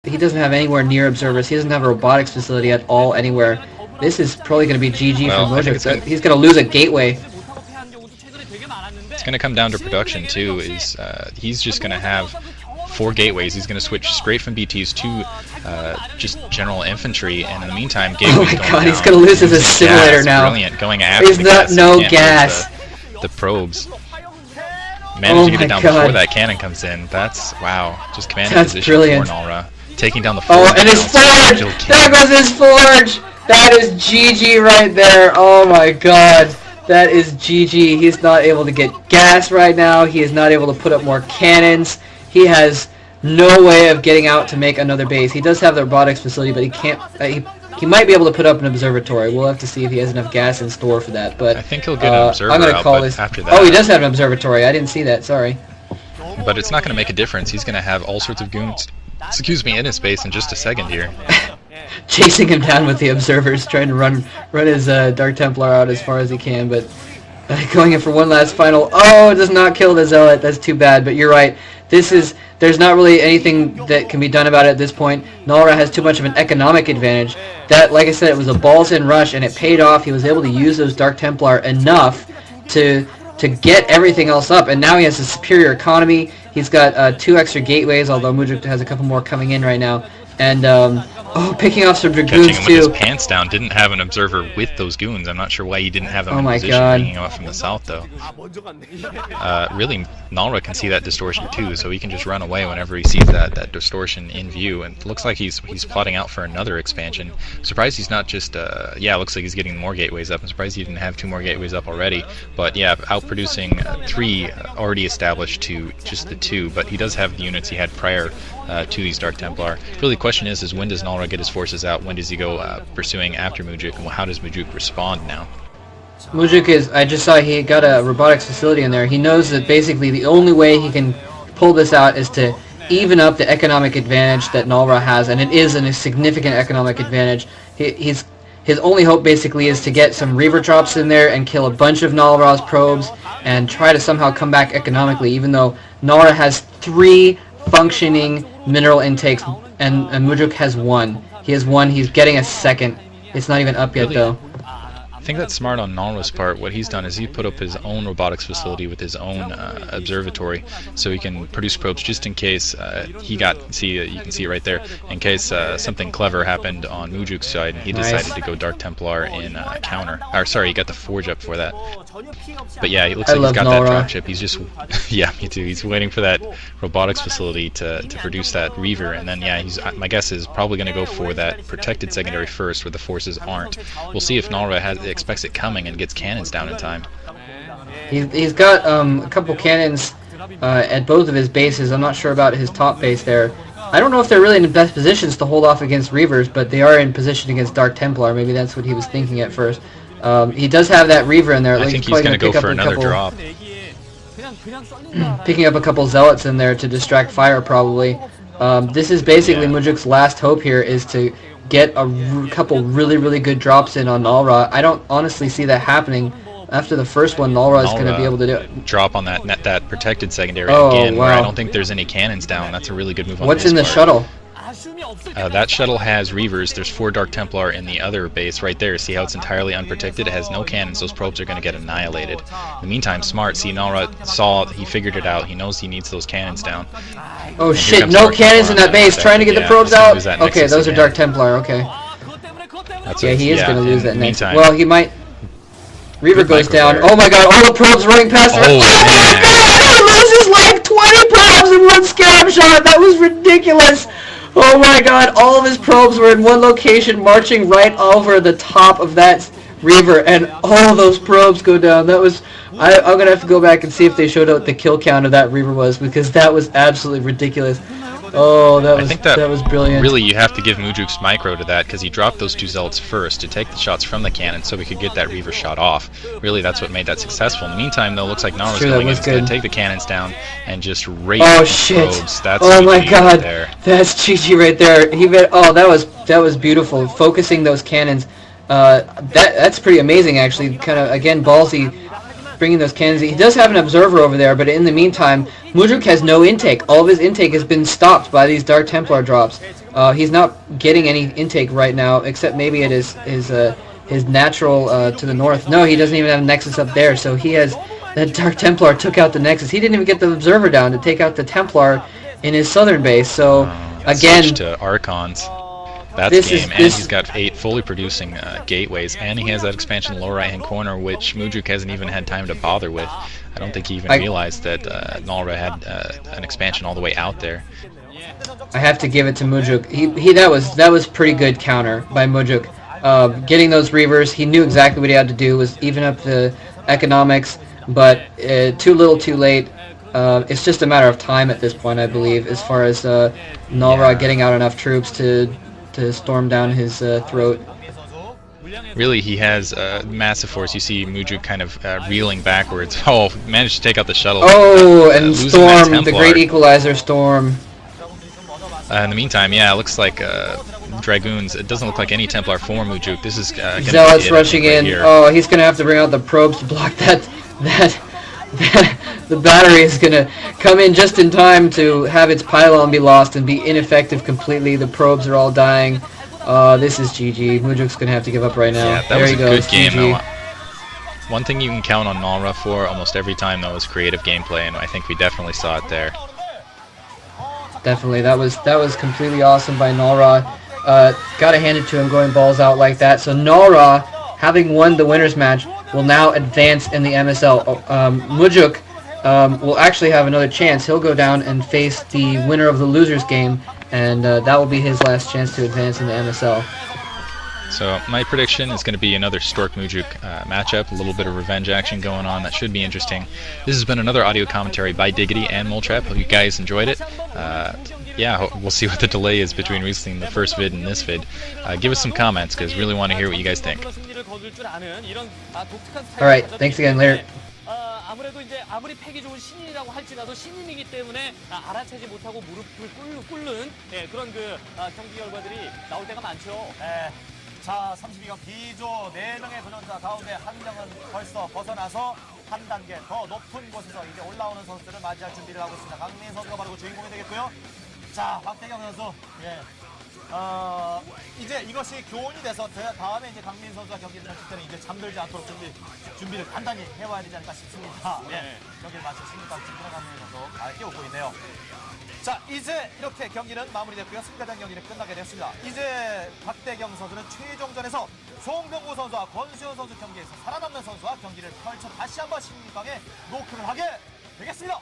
he doesn't have anywhere near observers. He doesn't have a robotics facility at all anywhere. This is probably going to be GG for Mujuk. He's going to lose a gateway. It's going to come down to production too. He's just going to have 4 gateways. He's going to switch straight from BTs to just general infantry, and in the meantime, gateways. Oh my god, he's going to lose his assimilator now. Brilliant, going after he's not no gas. The probes. Managed to get it down before that cannon comes in. That's wow. Just commanding position for Nalra. Taking down the forge. Oh, and his forge! There goes his forge! That is GG right there. Oh my god. That is GG. He's not able to get gas right now. He is not able to put up more cannons. He has no way of getting out to make another base. He does have the robotics facility, but he can't. He might be able to put up an observatory. We'll have to see if he has enough gas in store for that. But I think he'll get an observer I'm gonna call this. After that. Oh, he does have an observatory. I didn't see that. Sorry. But it's not going to make a difference. He's going to have all sorts of goons, in his base in just a second here. Chasing him down with the observers, trying to run his Dark Templar out as far as he can, but going in for one last final. Oh, it does not kill the Zealot. That's too bad. But you're right. There's not really anything that can be done about it at this point. Nalra has too much of an economic advantage. That, like I said, it was a balls-in rush, and it paid off. He was able to use those Dark Templar enough to get everything else up, and now he has a superior economy. He's got 2 extra gateways, although Mujuk has a couple more coming in right now. And picking off some dragoons catching him too. With his pants down. Didn't have an observer with those goons. I'm not sure why he didn't have them in position. Bringing him up from the south though. Really, Nalra can see that distortion too, so he can just run away whenever he sees that distortion in view. And it looks like he's plotting out for another expansion. Surprised he's not just yeah. Looks like he's getting more gateways up. I'm surprised he didn't have 2 more gateways up already. But yeah, outproducing 3 already established to just the 2. But he does have the units he had prior to these Dark Templar. Really, the question is when does Nalra get his forces out? When does he go pursuing after Mujuk? And how does Mujuk respond now? Mujuk I just saw he got a robotics facility in there. He knows that basically the only way he can pull this out is to even up the economic advantage that Nalra has, and it is a significant economic advantage. His only hope basically is to get some Reaver drops in there and kill a bunch of Nalra's probes and try to somehow come back economically, even though Nalra has 3 functioning mineral intakes and Mujuk has 1. He has 1. He's getting a second. It's not even up yet, though. I think that's smart on Nalra's part. What he's done is he put up his own robotics facility with his own observatory, so he can produce probes just in case you can see it right there. In case something clever happened on Mujuk's side, and he decided to go Dark Templar in counter. Or sorry, he got the forge up for that. But yeah, it looks like he's got that drop chip. He's just yeah, me too. He's waiting for that robotics facility to produce that Reaver, and then yeah, my guess is probably going to go for that protected secondary first, where the forces aren't. We'll see if Nalra expects it coming and gets cannons down in time. He's got a couple cannons at both of his bases. I'm not sure about his top base there. I don't know if they're really in the best positions to hold off against Reavers, but they are in position against Dark Templar. Maybe that's what he was thinking at first. He does have that Reaver in there. I think he's going to go for another drop. Picking up a couple Zealots in there to distract fire, probably. This is basically Mujuk's last hope here, is to get a couple really good drops in on Nalra. I don't honestly see that happening. After the first one, Nalra is going to be able to do it. Drop on that protected secondary again, where I don't think there's any cannons down. That's a really good move on What's in the shuttle? That shuttle has Reavers. There's 4 Dark Templar in the other base right there. See how it's entirely unprotected? It has no cannons. Those probes are going to get annihilated. In the meantime, smart. See, Nalra he figured it out. He knows he needs those cannons down. Oh shit, no cannons in that base. Trying to get the probes out? Okay, those are Dark Templar, okay. Yeah, he is going to lose that next. Well, he might... Reaver goes down. Oh my god, all the probes running past her. Oh my god, he loses like 20 probes in one scab shot. That was ridiculous. Oh my god, all of his probes were in one location, marching right over the top of that Reaver, and all of those probes go down. That was... I'm going to have to go back and see if they showed out the kill count of that Reaver was, because that was absolutely ridiculous. Oh, that was brilliant. Really, you have to give Mujuk's micro to that, because he dropped those 2 Zealots first to take the shots from the cannon so we could get that Reaver shot off. Really, that's what made that successful. In the meantime, though, it looks like Nalra's going to take the cannons down and just rape the probes. That's my god, that's GG right there. That was beautiful. Focusing those cannons. That's pretty amazing, actually. Kind of, again, ballsy. Bringing those cannons. He does have an observer over there, but in the meantime, Mujuk has no intake. All of his intake has been stopped by these Dark Templar drops. He's not getting any intake right now, except maybe at his natural to the north. No, he doesn't even have a Nexus up there, so he has... That Dark Templar took out the Nexus. He didn't even get the Observer down to take out the Templar in his southern base, so again... Switch to Archons. That's game, and he's got 8 fully producing gateways, and he has that expansion in the lower right-hand corner, which Mujuk hasn't even had time to bother with. I don't think he even realized that Nalra had an expansion all the way out there. I have to give it to Mujuk. That was pretty good counter by Mujuk. Getting those Reavers, he knew exactly what he had to do, was even up the economics, but too little too late. It's just a matter of time at this point, I believe, as far as Nalra getting out enough troops to storm down his throat. Really, he has massive force. You see Mujuk kind of reeling backwards. Oh, managed to take out the shuttle. Oh, and Storm, the great equalizer Storm. In the meantime, yeah, it looks like Dragoons. It doesn't look like any Templar for Mujuk. This is Zealots rushing in. Here. Oh, he's going to have to bring out the probes to block that. The battery is going to come in just in time to have its pylon be lost and be ineffective completely. The probes are all dying. This is GG. Mujuk's going to have to give up right now. Yeah, that was a good game, though. One thing you can count on Nalra for almost every time, though, is creative gameplay, and I think we definitely saw it there. Definitely. That was completely awesome by Nalra. Gotta hand it to him going balls out like that. So Nalra, having won the winner's match, will now advance in the MSL. Mujuk will actually have another chance. He'll go down and face the winner of the losers game, and that will be his last chance to advance in the MSL. So my prediction is going to be another Stork Mujuk matchup, a little bit of revenge action going on. That should be interesting. This has been another audio commentary by Diggity and Moltrap. Hope you guys enjoyed it. Yeah, we'll see what the delay is between releasing the first vid and this vid. Give us some comments, because really want to hear what you guys think. Alright, thanks again, later. 아무래도 이제 아무리 패기 좋은 신인이라고 할지라도 신인이기 때문에 알아채지 못하고 무릎을 꿇는 그런 경기 결과들이 나올 때가 많죠. 자, 32강 B조 4명의 도전자 가운데 한 명은 벌써 벗어나서 한 단계 더 높은 곳에서 이제 올라오는 선수들을 맞이할 준비를 하고 있습니다. 강민 선수가 바로 주인공이 되겠고요. 자, 박태경 선수, 이제 이것이 교훈이 돼서 다음에 이제 강민 선수와 경기를 펼칠 때는 이제 잠들지 않도록 준비를 단단히 해와야 되지 않을까 싶습니다. 경기를 마치 승리까지 진행하는 강민 선수 밝게 웃고 있네요. 자, 이제 이렇게 경기는 마무리됐고요. 승자전 경기는 끝나게 됐습니다. 이제 박대경 선수는 최종전에서 송병구 선수와 권수현 선수 경기에서 살아남는 선수와 경기를 펼쳐 다시 한번 16강에 노크를 하게 되겠습니다.